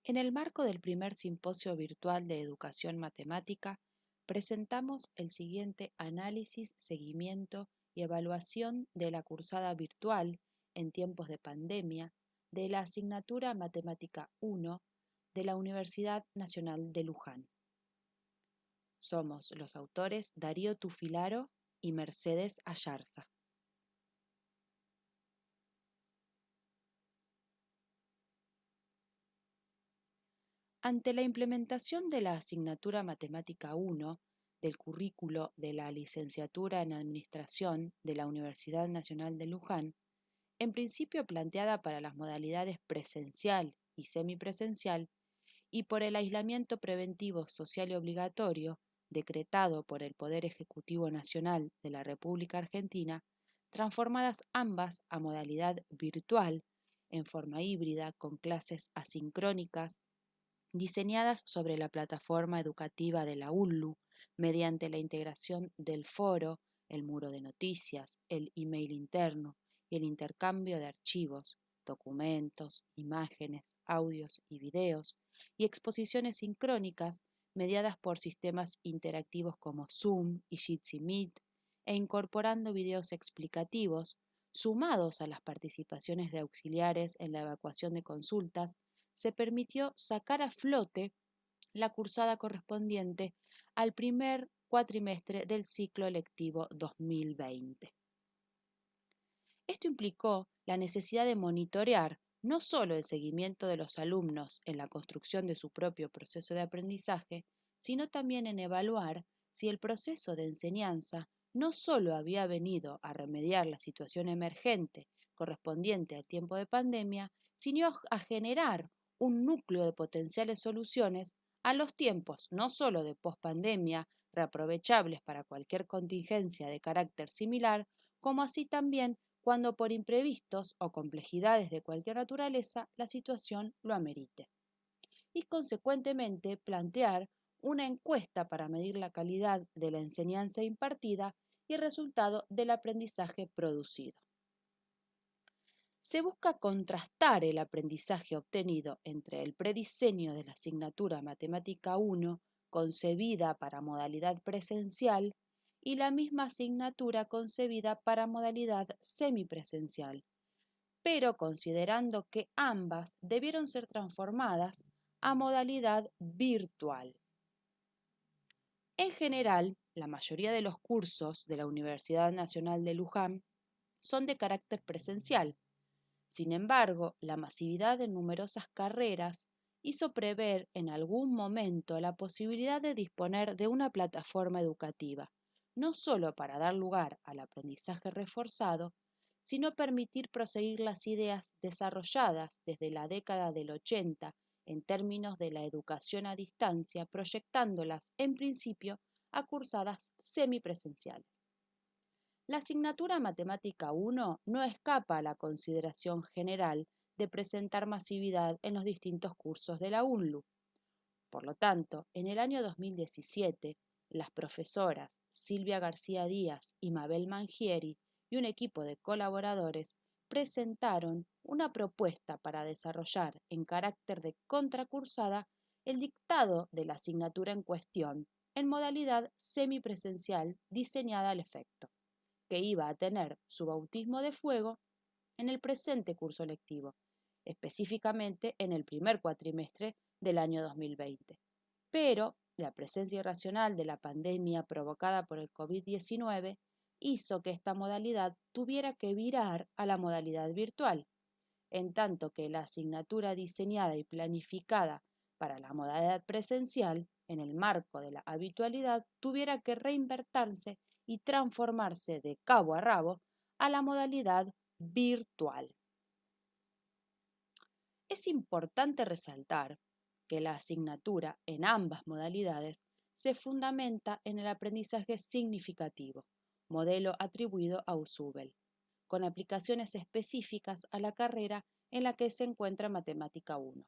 En el marco del primer simposio virtual de educación matemática, presentamos el siguiente análisis, seguimiento y evaluación de la cursada virtual en tiempos de pandemia de la asignatura Matemática 1 de la Universidad Nacional de Luján. Somos los autores Darío Tufilaro y Mercedes Ayarza. Ante la implementación de la asignatura Matemática 1 del currículo de la Licenciatura en Administración de la Universidad Nacional de Luján, en principio planteada para las modalidades presencial y semipresencial, y por el aislamiento preventivo social y obligatorio decretado por el Poder Ejecutivo Nacional de la República Argentina, transformadas ambas a modalidad virtual en forma híbrida con clases asincrónicas diseñadas sobre la plataforma educativa de la UNLU mediante la integración del foro, el muro de noticias, el email interno y el intercambio de archivos, documentos, imágenes, audios y videos, y exposiciones sincrónicas mediadas por sistemas interactivos como Zoom y Jitsi Meet, e incorporando videos explicativos, sumados a las participaciones de auxiliares en la evacuación de consultas, se permitió sacar a flote la cursada correspondiente al primer cuatrimestre del ciclo lectivo 2020. Esto implicó la necesidad de monitorear no solo el seguimiento de los alumnos en la construcción de su propio proceso de aprendizaje, sino también en evaluar si el proceso de enseñanza no solo había venido a remediar la situación emergente correspondiente al tiempo de pandemia, sino a generar un núcleo de potenciales soluciones a los tiempos no solo de pospandemia, reaprovechables para cualquier contingencia de carácter similar, como así también cuando por imprevistos o complejidades de cualquier naturaleza la situación lo amerite. Y consecuentemente plantear una encuesta para medir la calidad de la enseñanza impartida y el resultado del aprendizaje producido. Se busca contrastar el aprendizaje obtenido entre el prediseño de la asignatura Matemática 1, concebida para modalidad presencial, y la misma asignatura concebida para modalidad semipresencial, pero considerando que ambas debieron ser transformadas a modalidad virtual. En general, la mayoría de los cursos de la Universidad Nacional de Luján son de carácter presencial. Sin embargo, la masividad de numerosas carreras hizo prever en algún momento la posibilidad de disponer de una plataforma educativa, no solo para dar lugar al aprendizaje reforzado, sino permitir proseguir las ideas desarrolladas desde la década del 80 en términos de la educación a distancia, proyectándolas en principio a cursadas semipresenciales. La asignatura Matemática 1 no escapa a la consideración general de presentar masividad en los distintos cursos de la UNLU. Por lo tanto, en el año 2017, las profesoras Silvia García Díaz y Mabel Mangieri y un equipo de colaboradores presentaron una propuesta para desarrollar en carácter de contracursada el dictado de la asignatura en cuestión en modalidad semipresencial diseñada al efecto, que iba a tener su bautismo de fuego en el presente curso lectivo, específicamente en el primer cuatrimestre del año 2020. Pero la presencia irracional de la pandemia provocada por el COVID-19 hizo que esta modalidad tuviera que virar a la modalidad virtual, en tanto que la asignatura diseñada y planificada para la modalidad presencial, en el marco de la habitualidad, tuviera que reinvertirse y transformarse de cabo a rabo a la modalidad virtual. Es importante resaltar que la asignatura en ambas modalidades se fundamenta en el aprendizaje significativo, modelo atribuido a Ausubel, con aplicaciones específicas a la carrera en la que se encuentra Matemática 1.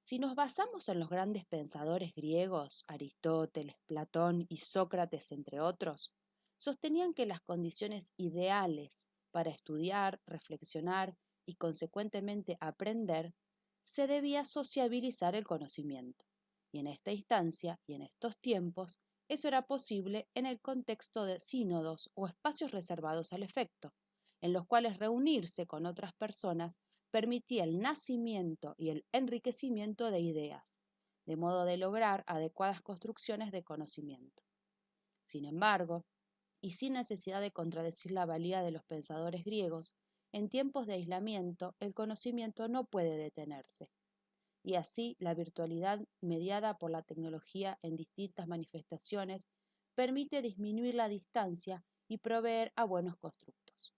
Si nos basamos en los grandes pensadores griegos, Aristóteles, Platón y Sócrates, entre otros, sostenían que las condiciones ideales para estudiar, reflexionar y consecuentemente aprender se debía sociabilizar el conocimiento. Y en esta instancia y en estos tiempos, eso era posible en el contexto de sínodos o espacios reservados al efecto, en los cuales reunirse con otras personas permitía el nacimiento y el enriquecimiento de ideas, de modo de lograr adecuadas construcciones de conocimiento. Sin embargo, y sin necesidad de contradecir la valía de los pensadores griegos, en tiempos de aislamiento el conocimiento no puede detenerse. Y así la virtualidad mediada por la tecnología en distintas manifestaciones permite disminuir la distancia y proveer a buenos constructos.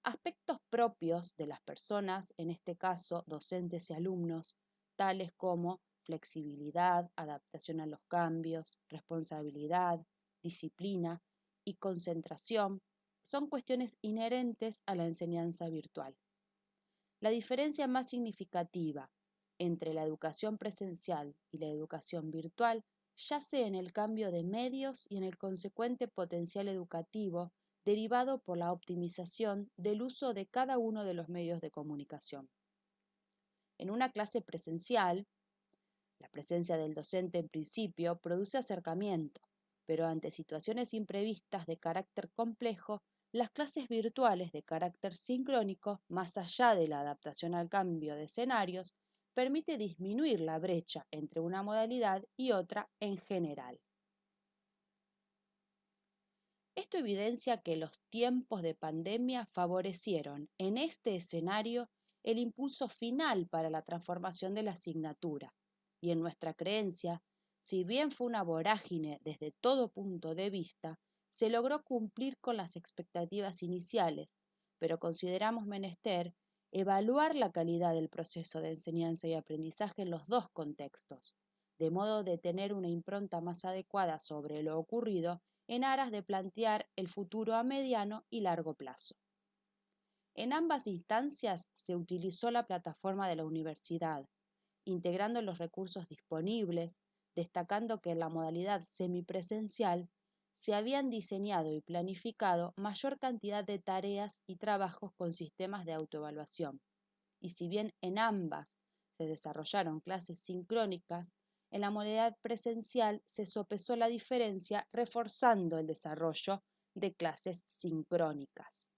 Aspectos propios de las personas, en este caso docentes y alumnos, tales como flexibilidad, adaptación a los cambios, responsabilidad, disciplina y concentración, son cuestiones inherentes a la enseñanza virtual. La diferencia más significativa entre la educación presencial y la educación virtual yace en el cambio de medios y en el consecuente potencial educativo derivado por la optimización del uso de cada uno de los medios de comunicación. En una clase presencial, la presencia del docente en principio produce acercamiento, pero ante situaciones imprevistas de carácter complejo, las clases virtuales de carácter sincrónico, más allá de la adaptación al cambio de escenarios, permite disminuir la brecha entre una modalidad y otra en general. Esto evidencia que los tiempos de pandemia favorecieron en este escenario el impulso final para la transformación de la asignatura, y en nuestra creencia, si bien fue una vorágine desde todo punto de vista, se logró cumplir con las expectativas iniciales, pero consideramos menester evaluar la calidad del proceso de enseñanza y aprendizaje en los dos contextos, de modo de tener una impronta más adecuada sobre lo ocurrido en aras de plantear el futuro a mediano y largo plazo. En ambas instancias se utilizó la plataforma de la universidad, integrando los recursos disponibles, destacando que en la modalidad semipresencial se habían diseñado y planificado mayor cantidad de tareas y trabajos con sistemas de autoevaluación. Y si bien en ambas se desarrollaron clases sincrónicas, en la modalidad presencial se sopesó la diferencia reforzando el desarrollo de clases sincrónicas.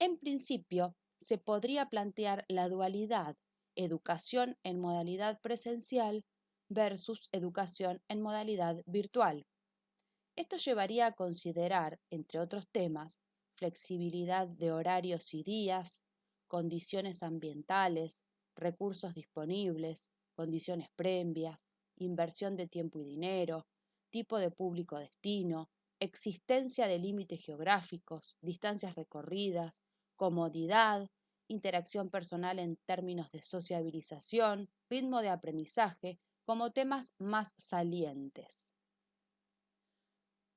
En principio, se podría plantear la dualidad educación en modalidad presencial versus educación en modalidad virtual. Esto llevaría a considerar, entre otros temas, flexibilidad de horarios y días, condiciones ambientales, recursos disponibles, condiciones previas, inversión de tiempo y dinero, tipo de público destino, existencia de límites geográficos, distancias recorridas, comodidad, interacción personal en términos de sociabilización, ritmo de aprendizaje, como temas más salientes.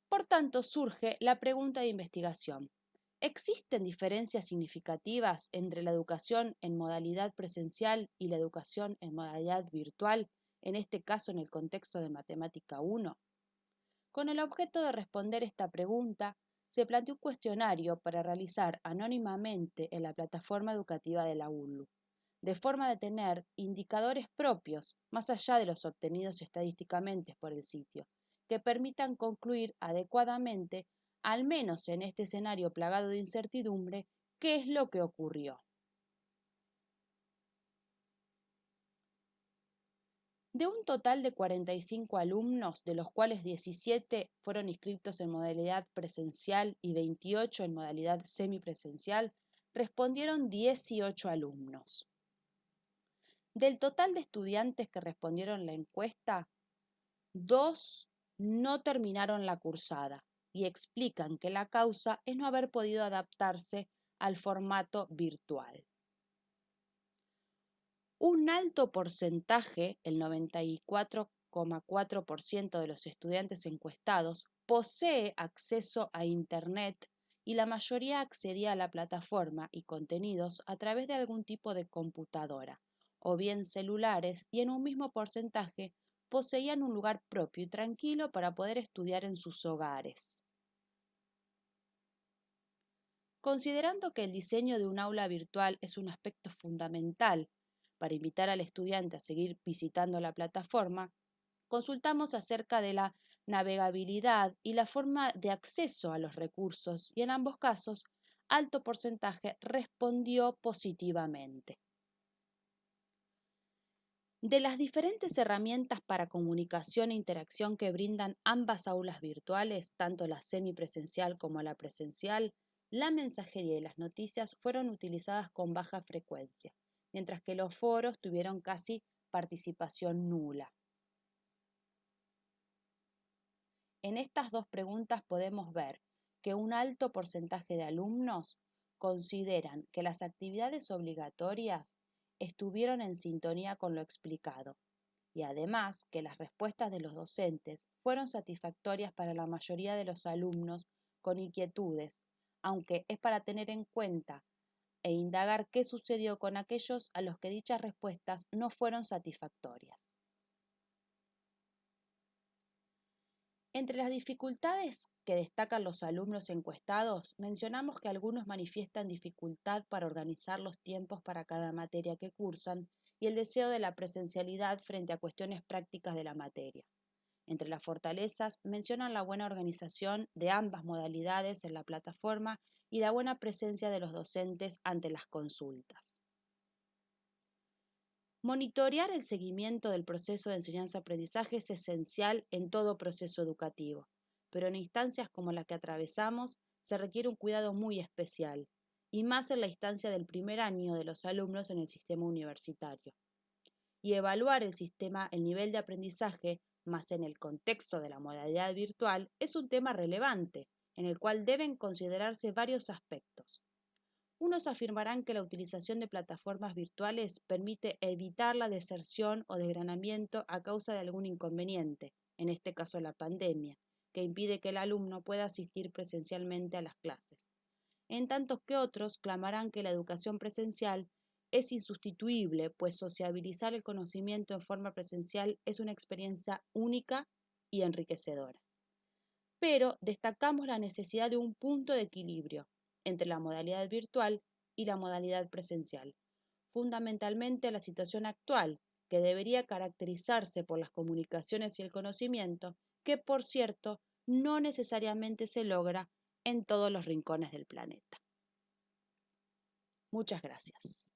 Por tanto, surge la pregunta de investigación. ¿Existen diferencias significativas entre la educación en modalidad presencial y la educación en modalidad virtual, en este caso en el contexto de Matemática 1? Con el objeto de responder esta pregunta, se planteó un cuestionario para realizar anónimamente en la plataforma educativa de la UNLU, de forma de tener indicadores propios, más allá de los obtenidos estadísticamente por el sitio, que permitan concluir adecuadamente, al menos en este escenario plagado de incertidumbre, qué es lo que ocurrió. De un total de 45 alumnos, de los cuales 17 fueron inscritos en modalidad presencial y 28 en modalidad semipresencial, respondieron 18 alumnos. Del total de estudiantes que respondieron la encuesta, 2 no terminaron la cursada y explican que la causa es no haber podido adaptarse al formato virtual. Un alto porcentaje, el 94,4% de los estudiantes encuestados, posee acceso a Internet y la mayoría accedía a la plataforma y contenidos a través de algún tipo de computadora o bien celulares, y en un mismo porcentaje poseían un lugar propio y tranquilo para poder estudiar en sus hogares. Considerando que el diseño de un aula virtual es un aspecto fundamental para invitar al estudiante a seguir visitando la plataforma, consultamos acerca de la navegabilidad y la forma de acceso a los recursos y en ambos casos, alto porcentaje respondió positivamente. De las diferentes herramientas para comunicación e interacción que brindan ambas aulas virtuales, tanto la semipresencial como la presencial, la mensajería y las noticias fueron utilizadas con baja frecuencia, mientras que los foros tuvieron casi participación nula. En estas dos preguntas podemos ver que un alto porcentaje de alumnos consideran que las actividades obligatorias estuvieron en sintonía con lo explicado y además que las respuestas de los docentes fueron satisfactorias para la mayoría de los alumnos con inquietudes, aunque es para tener en cuenta e indagar qué sucedió con aquellos a los que dichas respuestas no fueron satisfactorias. Entre las dificultades que destacan los alumnos encuestados, mencionamos que algunos manifiestan dificultad para organizar los tiempos para cada materia que cursan y el deseo de la presencialidad frente a cuestiones prácticas de la materia. Entre las fortalezas mencionan la buena organización de ambas modalidades en la plataforma y la buena presencia de los docentes ante las consultas. Monitorear el seguimiento del proceso de enseñanza-aprendizaje es esencial en todo proceso educativo, pero en instancias como las que atravesamos se requiere un cuidado muy especial, y más en la instancia del primer año de los alumnos en el sistema universitario. Y evaluar el nivel de aprendizaje, más en el contexto de la modalidad virtual, es un tema relevante, en el cual deben considerarse varios aspectos. Unos afirmarán que la utilización de plataformas virtuales permite evitar la deserción o desgranamiento a causa de algún inconveniente, en este caso la pandemia, que impide que el alumno pueda asistir presencialmente a las clases. En tanto que otros clamarán que la educación presencial es insustituible, pues sociabilizar el conocimiento en forma presencial es una experiencia única y enriquecedora. Pero destacamos la necesidad de un punto de equilibrio entre la modalidad virtual y la modalidad presencial. Fundamentalmente la situación actual, que debería caracterizarse por las comunicaciones y el conocimiento, que por cierto no necesariamente se logra en todos los rincones del planeta. Muchas gracias.